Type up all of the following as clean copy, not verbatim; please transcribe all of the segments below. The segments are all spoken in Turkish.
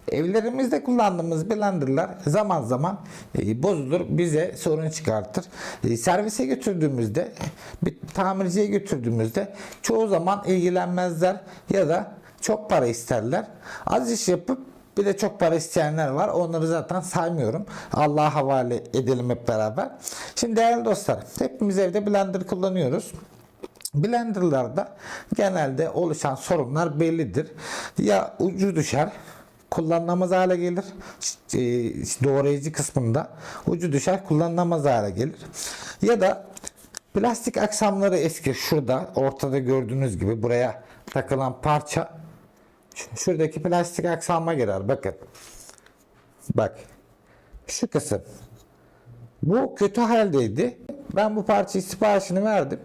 Evlerimizde kullandığımız blenderlar zaman zaman bozulur, bize sorun çıkartır. Servise götürdüğümüzde, bir tamirciye götürdüğümüzde çoğu zaman ilgilenmezler ya da çok para isterler. Az iş yapıp bir de çok para isteyenler var. Onları zaten saymıyorum. Allah'a havale edelim hep beraber. Şimdi değerli dostlar, hepimiz evde blender kullanıyoruz. Blenderlarda genelde oluşan sorunlar bellidir. Ya ucu düşer, kullanılamaz hale gelir. Doğrayıcı kısmında ucu düşer, kullanılamaz hale gelir. Ya da plastik aksamları eskir. Şurada ortada gördüğünüz gibi buraya takılan parça şuradaki plastik aksama girer. Bakın. Bak. Şu kısım. Bu kötü haldeydi. Ben bu parçayı siparişini verdim.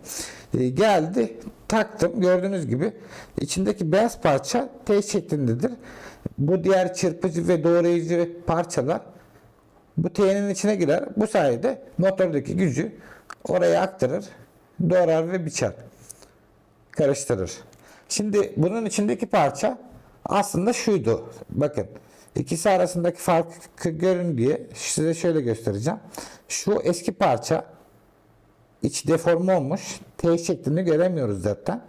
Geldi, taktım. Gördüğünüz gibi içindeki beyaz parça T şeklindedir. Bu diğer çırpıcı ve doğrayıcı parçalar bu T'nin içine girer. Bu sayede motordaki gücü oraya aktarır, doğrar ve biçer. Karıştırır. Şimdi bunun içindeki parça aslında şuydu. Bakın. İkisi arasındaki farkı görün diye size şöyle göstereceğim. Şu eski parça iç deforme olmuş. T şeklini göremiyoruz zaten.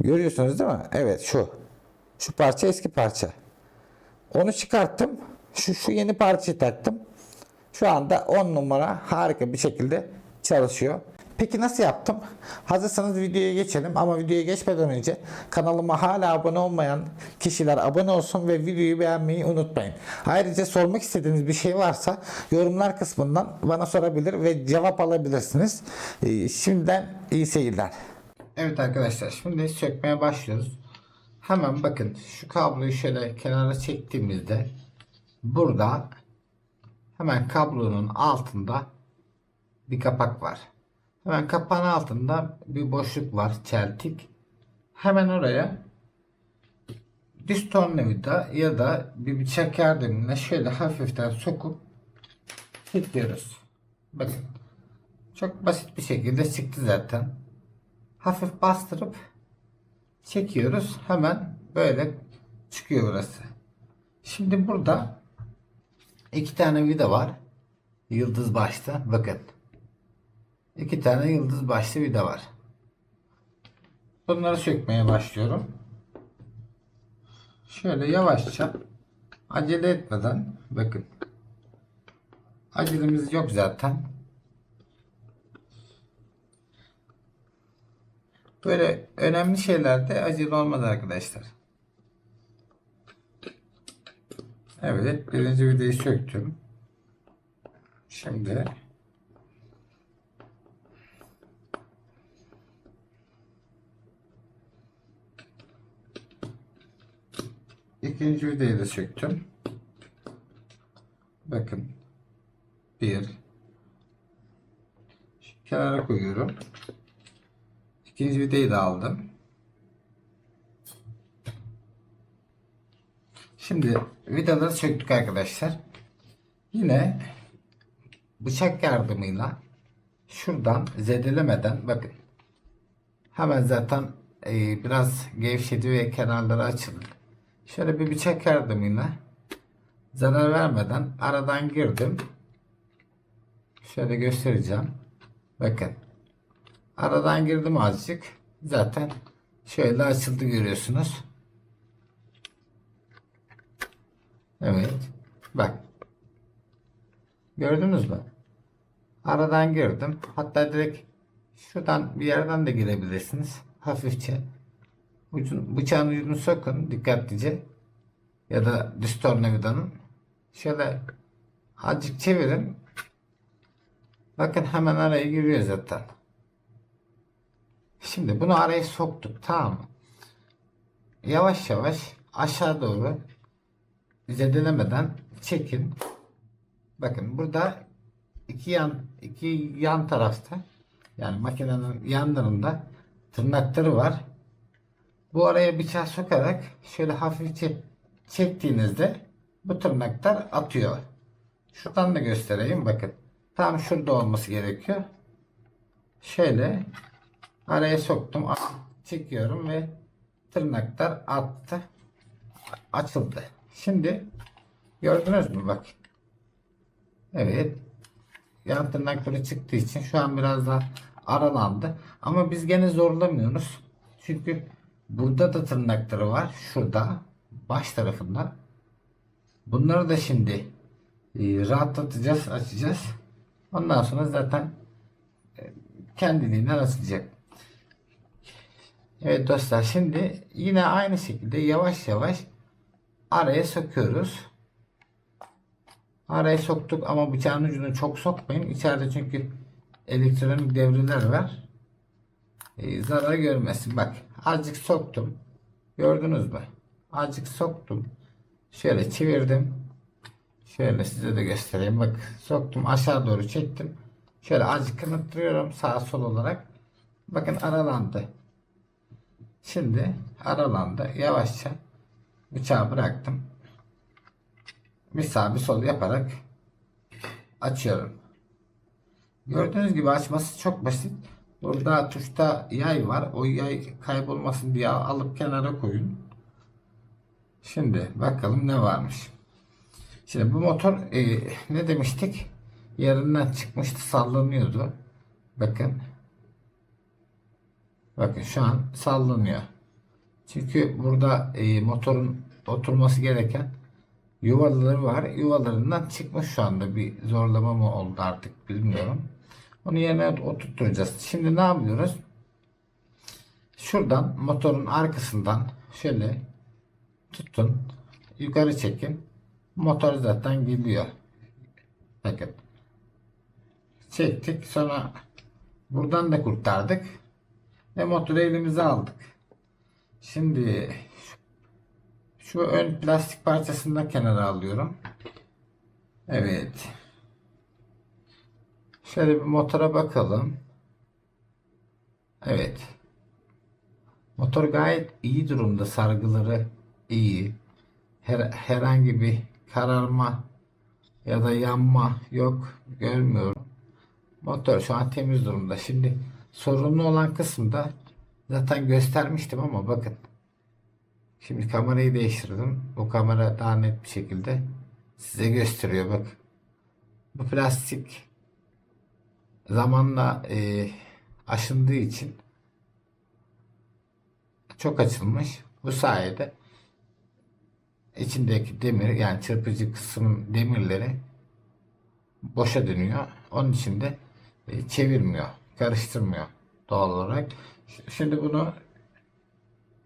Görüyorsunuz değil mi? Evet şu. Şu parça eski parça. Onu çıkarttım. Şu yeni parçayı taktım. Şu anda 10 numara harika bir şekilde çalışıyor. Peki nasıl yaptım? Hazırsanız videoya geçelim ama videoya geçmeden önce kanalıma hala abone olmayan kişiler abone olsun ve videoyu beğenmeyi unutmayın. Ayrıca sormak istediğiniz bir şey varsa yorumlar kısmından bana sorabilir ve cevap alabilirsiniz. Şimdiden iyi seyirler. Evet arkadaşlar, şimdi sökmeye başlıyoruz. Hemen bakın, şu kabloyu şöyle kenara çektiğimizde burada hemen kablonun altında bir kapak var. Hemen kapağın altında bir boşluk var, çeltik. Hemen oraya düz tornavida ya da bir bıçak yardımıyla şöyle hafiften sokup kilitliyoruz. Bakın, çok basit bir şekilde çıktı zaten. Hafif bastırıp çekiyoruz. Hemen böyle çıkıyor burası. Şimdi burada iki tane vida var. Yıldız başta. Bakın. İki tane yıldız başlı vida var. Bunları sökmeye başlıyorum. Şöyle yavaşça, acele etmeden, bakın. Acelemiz yok zaten. Böyle önemli şeylerde acele olmaz arkadaşlar. Evet, birinci vidayı söktüm. Şimdi ikinci vidayı da söktüm. Bakın. Bir. Kenara koyuyorum. İkinci vidayı da aldım. Şimdi vidaları söktük arkadaşlar. Yine bıçak yardımıyla şuradan zedelemeden, bakın. Hemen zaten biraz gevşedi ve kenarları açıldı. Şöyle bir bıçak yardımıyla zarar vermeden aradan girdim. Şöyle göstereceğim. Bakın. Aradan girdim azıcık. Zaten şöyle açıldı, görüyorsunuz. Evet. Bak. Gördünüz mü? Aradan girdim. Hatta direkt şuradan bir yerden de girebilirsiniz. Hafifçe. Bıçağın ucunu sokun dikkatlice. Ya da düz tornavidanın. Şöyle azıcık çevirin. Bakın hemen araya giriyor zaten. Şimdi bunu araya soktuk, tamam mı? Yavaş yavaş aşağı doğru zedelemeden çekin. Bakın burada iki yan tarafta, yani makinenin yanlarında tırnakları var. Bu araya bıçağı sokarak şöyle hafifçe çektiğinizde bu tırnaklar atıyor. Şuradan da göstereyim, bakın. Tam şurada olması gerekiyor. Şöyle araya soktum, çekiyorum ve tırnaklar attı, açıldı. Şimdi gördünüz mü bak. Evet. Yan tırnakları çıktığı için şu an biraz daha aralandı. Ama biz gene zorlamıyoruz. Çünkü burada da tırnakları var. Şurada. Baş tarafında. Bunları da şimdi rahatlatacağız. Açacağız. Ondan sonra zaten kendiliğinden açılacak. Evet dostlar, şimdi yine aynı şekilde yavaş yavaş araya sokuyoruz. Araya soktuk ama bıçağın ucunu çok sokmayın. İçeride çünkü elektronik devreler var. Zarar görmesin. Bak, azıcık soktum. Gördünüz mü? Azıcık soktum. Şöyle çevirdim. Şöyle size de göstereyim. Bak, soktum, aşağı doğru çektim. Şöyle azıcık kınıttırıyorum sağ sol olarak. Bakın aralandı. Şimdi aralandı. Yavaşça bıçağı bıraktım. Bir sağ bir sol yaparak açıyorum. Gördüğünüz gibi açması çok basit. Burada tuşta yay var. O yay kaybolmasın diye alıp kenara koyun. Şimdi bakalım ne varmış. Şimdi bu motor ne demiştik? Yerinden çıkmıştı, sallanıyordu. Bakın. Bakın şu an sallanıyor. Çünkü burada motorun oturması gereken yuvaları var. Yuvalarından çıkmış şu anda. Bir zorlama mı oldu artık bilmiyorum. Onu yerine oturtacağız. Şimdi ne yapıyoruz? Şuradan motorun arkasından şöyle tutun. Yukarı çekin. Motor zaten geliyor. Bakın. Çektik. Sonra buradan da kurtardık. Ve motoru elimize aldık. Şimdi şu ön plastik parçasını da kenara alıyorum. Evet. Şöyle bir motora bakalım. Evet. Motor gayet iyi durumda. Sargıları iyi. Herhangi bir kararma ya da yanma yok. Görmüyorum. Motor şu an temiz durumda. Şimdi sorunlu olan kısımda zaten göstermiştim ama bakın. Şimdi kamerayı değiştirdim. Bu kamera daha net bir şekilde size gösteriyor. Bak. Bu plastik zamanla aşındığı için çok açılmış. Bu sayede içindeki demir, yani çırpıcı kısmın demirleri boşa dönüyor. Onun için de çevirmiyor, karıştırmıyor doğal olarak. Şimdi bunu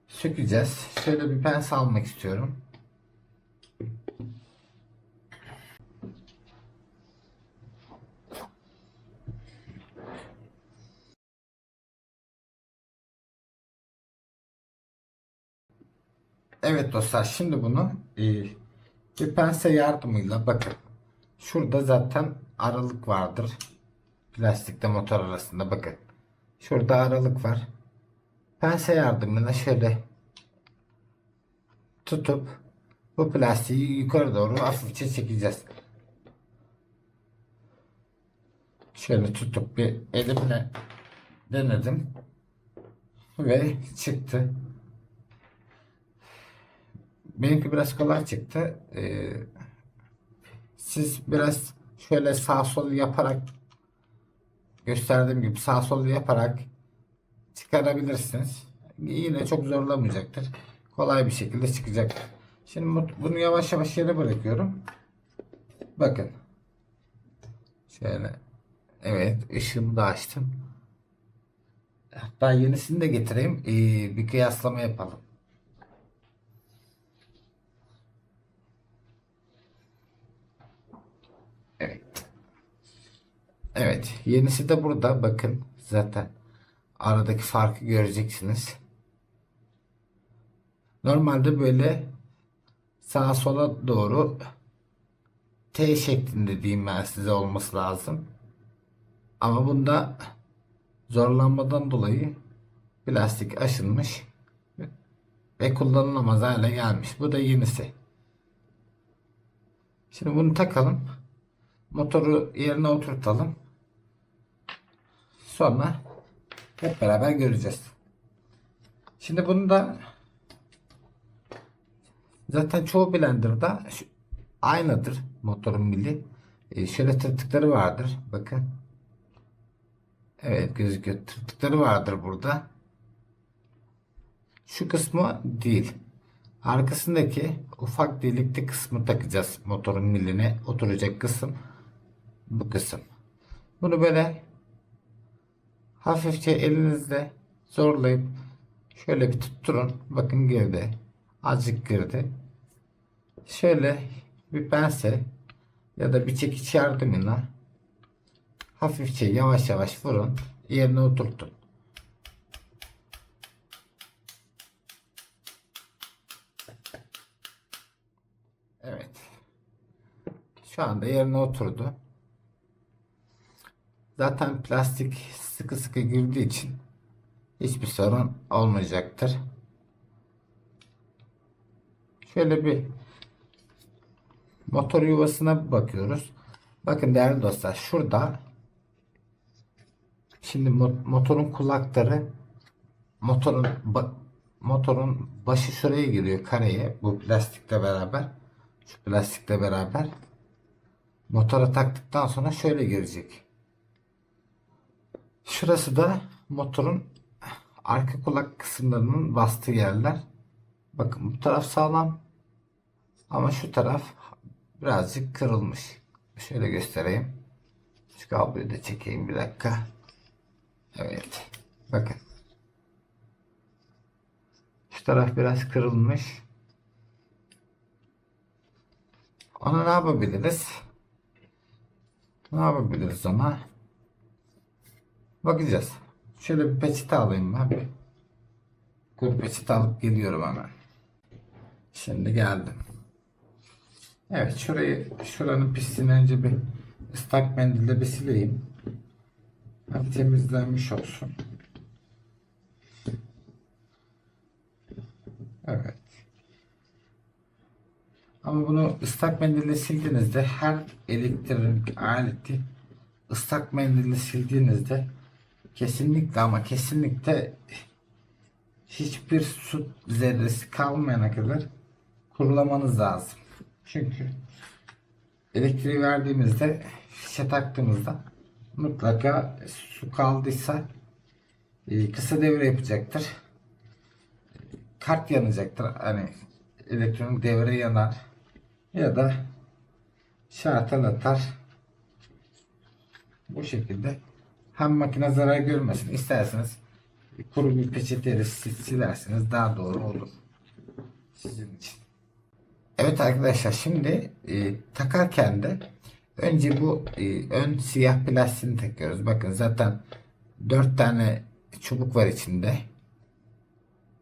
sökeceğiz. Şöyle bir pense almak istiyorum. Evet dostlar, şimdi bunu bir pense yardımıyla bakın. Şurada zaten aralık vardır. Plastikle motor arasında bakın. Şurada aralık var. Pense yardımıyla şöyle tutup bu plastiği yukarı doğru hafifçe çekeceğiz. Şöyle tutup bir elimle denedim ve çıktı. Benimki biraz kolay çıktı. Siz biraz şöyle sağ sol yaparak, gösterdiğim gibi sağ sol yaparak çıkarabilirsiniz. Yine çok zorlamayacaktır. Kolay bir şekilde çıkacak. Şimdi bunu yavaş yavaş yere bırakıyorum. Bakın. Şöyle. Evet, ışığımı da açtım. Hatta yenisini de getireyim. Bir kıyaslama yapalım. Evet. Evet. Yenisi de burada. Bakın. Zaten aradaki farkı göreceksiniz. Normalde böyle sağa sola doğru T şeklinde diyeyim ben size olması lazım. Ama bunda zorlanmadan dolayı plastik aşınmış ve kullanılamaz hale gelmiş. Bu da yenisi. Şimdi bunu takalım. Motoru yerine oturtalım. Sonra hep beraber göreceğiz. Şimdi bunu da Zaten çoğu blenderda aynıdır motorun mili. Şöyle tırtıkları vardır. Bakın. Evet, gözüküyor. Tırtıkları vardır burada. Şu kısmı değil. Arkasındaki ufak delikli kısmı takacağız. Motorun miline oturacak kısım bu kısım. Bunu böyle hafifçe elinizle zorlayıp şöyle bir tutturun. Bakın girdi. Azıcık girdi. Şöyle bir pense ya da bir çekiç yardımıyla hafifçe yavaş yavaş vurun. Yerine oturtun. Evet. Şu anda yerine oturdu. Zaten plastik sıkı sıkı girdiği için hiçbir sorun olmayacaktır. Şöyle bir motor yuvasına bakıyoruz. Bakın değerli dostlar, şurada şimdi motorun kulakları, motorun motorun başı şuraya giriyor, kareye, bu plastikle beraber, şu plastikle beraber motora taktıktan sonra şöyle girecek. Şurası da motorun arka kulak kısımlarının bastığı yerler. Bakın bu taraf sağlam ama şu taraf birazcık kırılmış. Şöyle göstereyim. Şu kabloyu da çekeyim bir dakika. Evet. Bakın. Şu taraf biraz kırılmış. Ona ne yapabiliriz? Ne yapabiliriz ona? Bakacağız. Şöyle bir peçete alayım ben. Bir kuru peçete alıp geliyorum hemen. Şimdi geldim. Evet, şuranın pisliğini önce bir ıslak mendille bir sileyim. Hadi temizlenmiş olsun. Evet. Ama bunu ıslak mendille sildiğinizde, her elektrik aleti ıslak mendille sildiğinizde kesinlikle ama kesinlikle hiçbir su zerresi kalmayana kadar kurulamanız lazım. Çünkü elektriği verdiğimizde, fişe taktığımızda mutlaka su kaldıysa kısa devre yapacaktır. Kart yanacaktır. Hani elektronik devre yanar ya da şartel atar. Bu şekilde hem makine zarar görmesin, isterseniz kuru bir peçeteyle silerseniz daha doğru olur sizin için. Evet arkadaşlar, şimdi takarken de önce bu ön siyah plastiğini takıyoruz. Bakın zaten 4 tane çubuk var içinde.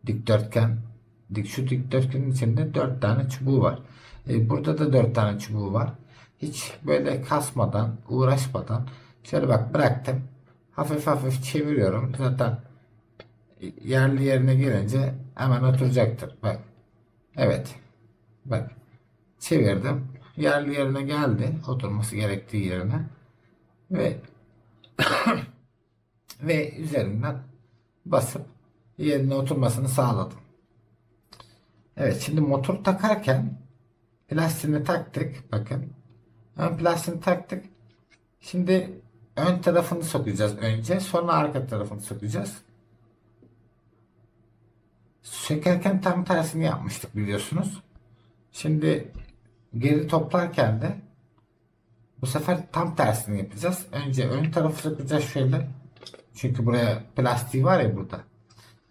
Dikdörtgen, şu dikdörtgenin içinde 4 tane çubuğu var. Burada da 4 tane çubuğu var. Hiç böyle kasmadan, uğraşmadan şöyle bak bıraktım. Hafif hafif çeviriyorum. Zaten yerli yerine gelince hemen oturacaktır. Bak. Evet. Bak. Çevirdim. Yerli yerine geldi. Oturması gerektiği yerine. Ve üzerinden basıp yerine oturmasını sağladım. Evet, şimdi motor takarken plastiğini taktık. Bakın. Ön plastiğini taktık. Şimdi ön tarafını sokacağız önce. Sonra arka tarafını sokacağız. Sökerken tam tersini yapmıştık biliyorsunuz. Şimdi geri toplarken de bu sefer tam tersini yapacağız. Önce ön tarafı sokacağız şöyle. Çünkü buraya plastiği var ya burada.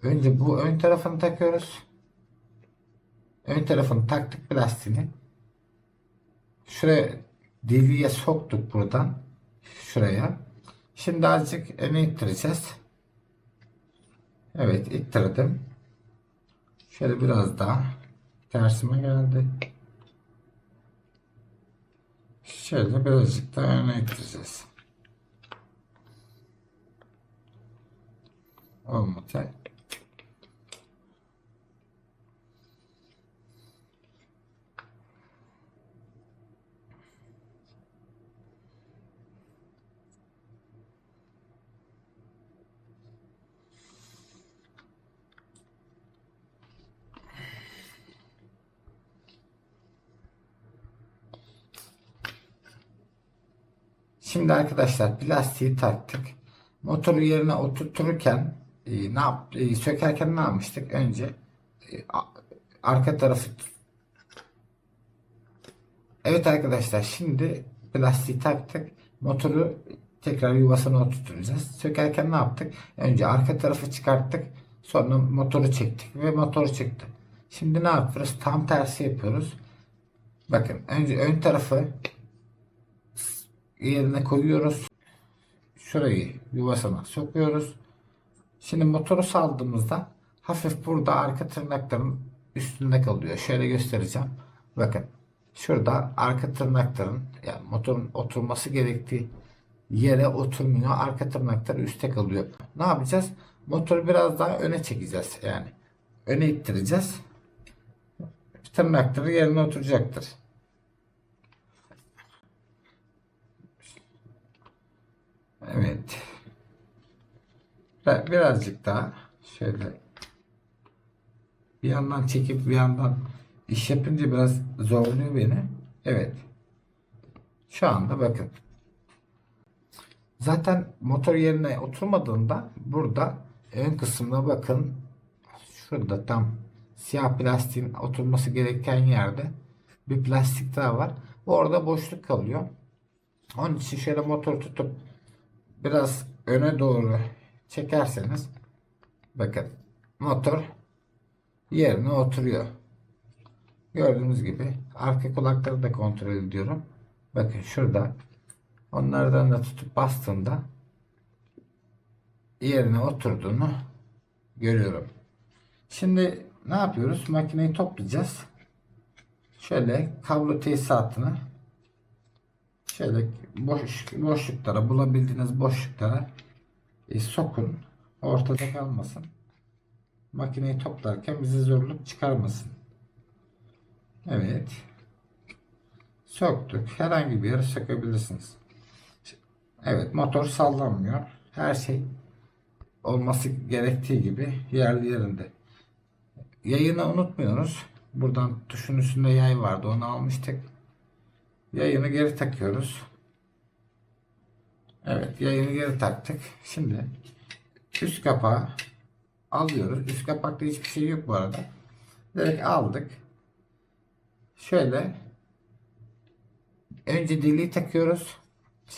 Önce bu ön tarafını takıyoruz. Ön tarafını taktık plastiğini. Şuraya deliğe soktuk buradan. Şuraya. Şimdi azıcık öne ittireceğiz. Evet, ittirdim. Şöyle biraz daha tersime geldi. Şöyle birazcık daha öne ittireceğiz. Olmadı. Şimdi arkadaşlar plastiği taktık. Motoru yerine oturturken sökerken ne yapmıştık? Önce arka tarafı. Evet arkadaşlar, şimdi plastiği taktık. Motoru tekrar yuvasına oturtacağız. Sökerken ne yaptık? Önce arka tarafı çıkarttık. Sonra motoru çektik ve motor çıktı. Şimdi ne yapıyoruz? Tam tersi yapıyoruz. Bakın, önce ön tarafı yerine koyuyoruz. Şurayı yuvasına sokuyoruz. Şimdi motoru saldığımızda hafif burada arka tırnakların üstünde kalıyor. Şöyle göstereceğim. Bakın, şurada arka tırnakların, yani motorun oturması gerektiği yere oturmuyor. Arka tırnaklar üstte kalıyor. Ne yapacağız? Motoru biraz daha öne çekeceğiz. Yani öne ittireceğiz. Tırnakları yerine oturacaktır. Evet. Birazcık daha şöyle bir yandan çekip bir yandan iş yapınca biraz zorluyor beni. Evet. Şu anda bakın. Zaten motor yerine oturmadığında burada ön kısımda bakın, şurada tam siyah plastiğin oturması gereken yerde bir plastik daha var. Orada boşluk kalıyor. Onun için şöyle motor tutup biraz öne doğru çekerseniz bakın, motor yerine oturuyor. Gördüğünüz gibi arka kulakları da kontrol ediyorum. Bakın şurada, onlardan da tutup bastığımda yerine oturduğunu görüyorum. Şimdi ne yapıyoruz? Makineyi toplayacağız. Şöyle kablo tesisatını şöyle boşluklara, bulabildiğiniz boşluklara sokun. Ortada kalmasın. Makineyi toplarken bize zorluk çıkarmasın. Evet. Söktük. Herhangi bir yere sökebilirsiniz. Evet, motor sallanmıyor. Her şey olması gerektiği gibi yerli yerinde. Yayını unutmuyoruz. Buradan tuşun üstünde yay vardı. Onu almıştık. Yayını geri takıyoruz. Evet, yayını geri taktık. Şimdi üst kapağı alıyoruz. Üst kapakta hiçbir şey yok bu arada. Direkt aldık. Şöyle önce deliği takıyoruz.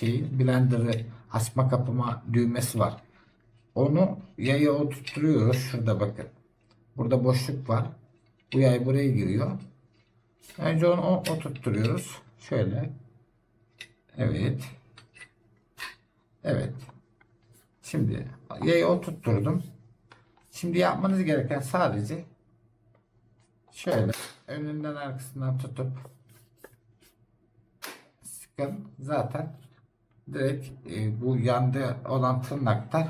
Blender'ı açma kapama düğmesi var. Onu yaya oturtuyoruz. Şurada bakın. Burada boşluk var. Bu yay buraya giriyor. Önce onu oturtturuyoruz. Şöyle. Evet. Evet. Şimdi yayı oturtturdum. Şimdi yapmanız gereken sadece şöyle önünden arkasından tutup sıkın. Zaten direkt bu yanda olan tırnaklar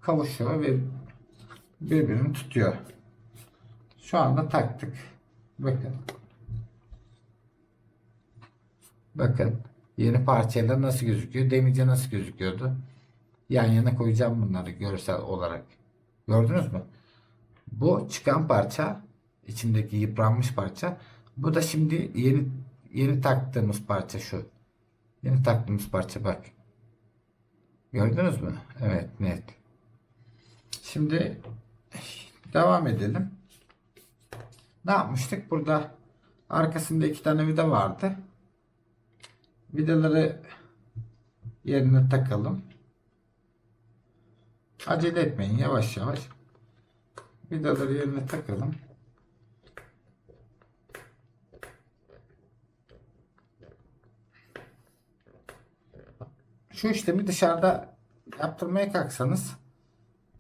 kavuşuyor ve birbirini tutuyor. Şu anda taktık. Bakın. Bakın. Yeni parçalar nasıl gözüküyor? Demince nasıl gözüküyordu? Yan yana koyacağım bunları görsel olarak. Gördünüz mü? Bu çıkan parça, içindeki yıpranmış parça. Bu da şimdi yeni taktığımız parça şu. Yeni taktığımız parça bak. Gördünüz mü? Evet, net. Şimdi devam edelim. Ne yapmıştık? Burada arkasında iki tane vida vardı. Vidaları yerine takalım. Acele etmeyin, yavaş yavaş. Vidaları yerine takalım. Şu işlemi dışarıda yaptırmaya kalksanız,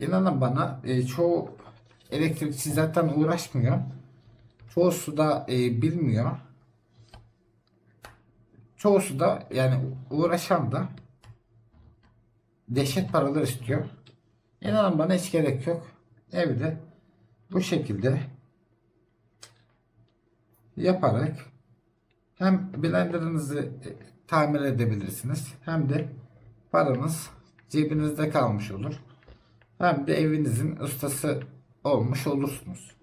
inanın bana, çoğu elektrikçi zaten uğraşmıyor. Çoğusu da bilmiyor. Çoğusu da, yani uğraşan da dehşet paralar istiyor. İnanın bana, hiç gerek yok. Evde bu şekilde yaparak hem blenderınızı tamir edebilirsiniz, hem de paranız cebinizde kalmış olur. Hem de evinizin ustası olmuş olursunuz.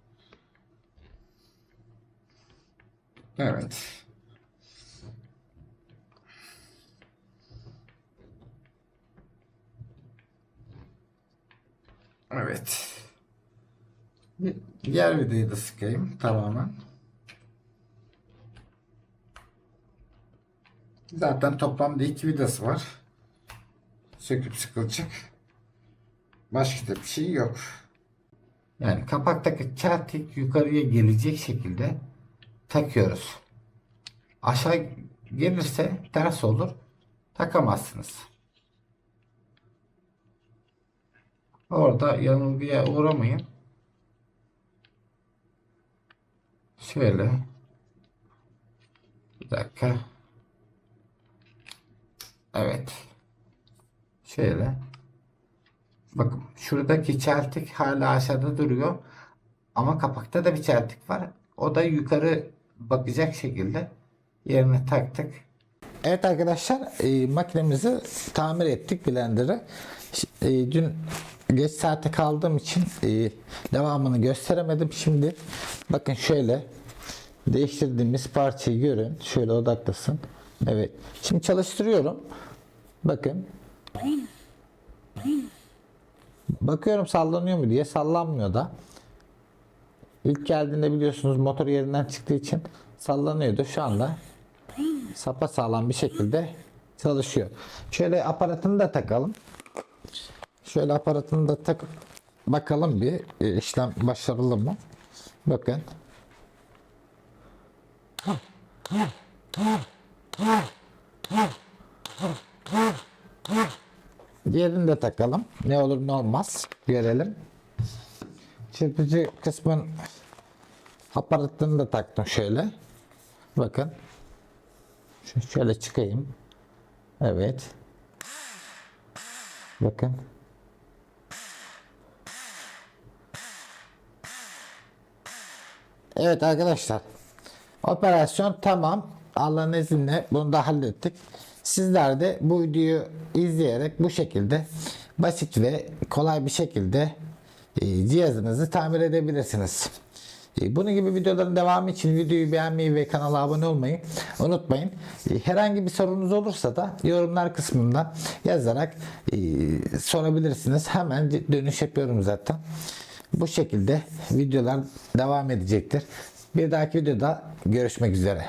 Evet. Evet. Diğer vidayı da sıkayım tamamen. Zaten toplamda 2 vidası var. Söküp sıkılacak. Başka da bir şey yok. Yani kapaktaki çentik yukarıya gelecek şekilde takıyoruz. Aşağı gelirse ters olur. Takamazsınız. Orada yanılgıya uğramayın. Şöyle. Bir dakika. Evet. Şöyle. Bakın şuradaki çeltik hala aşağıda duruyor. Ama kapakta da bir çeltik var. O da yukarı bakacak şekilde yerine taktık. Evet arkadaşlar, makinemizi tamir ettik, blender'ı. Dün geç saate kaldığım için devamını gösteremedim. Şimdi bakın şöyle değiştirdiğimiz parçayı görün. Şöyle odaklasın. Evet. Şimdi çalıştırıyorum. Bakın. Bakıyorum sallanıyor mu diye, sallanmıyor da. İlk geldiğinde biliyorsunuz motor yerinden çıktığı için sallanıyordu. Şu anda sapasağlam bir şekilde çalışıyor. Şöyle aparatını da takalım. Şöyle aparatını da takıp bakalım bir işlem başarılı mı? Bakın. Diğerini de takalım. Ne olur ne olmaz görelim. Çırpıcı kısmın aparatını da taktım şöyle. Bakın. Şöyle çıkayım. Evet. Bakın. Evet arkadaşlar. Operasyon tamam. Allah'ın izniyle bunu da hallettik. Sizler de bu videoyu izleyerek bu şekilde basit ve kolay bir şekilde cihazınızı tamir edebilirsiniz. Bunun gibi videoların devamı için videoyu beğenmeyi ve kanala abone olmayı unutmayın. Herhangi bir sorunuz olursa da yorumlar kısmından yazarak sorabilirsiniz. Hemen dönüş yapıyorum zaten. Bu şekilde videolar devam edecektir. Bir dahaki videoda görüşmek üzere.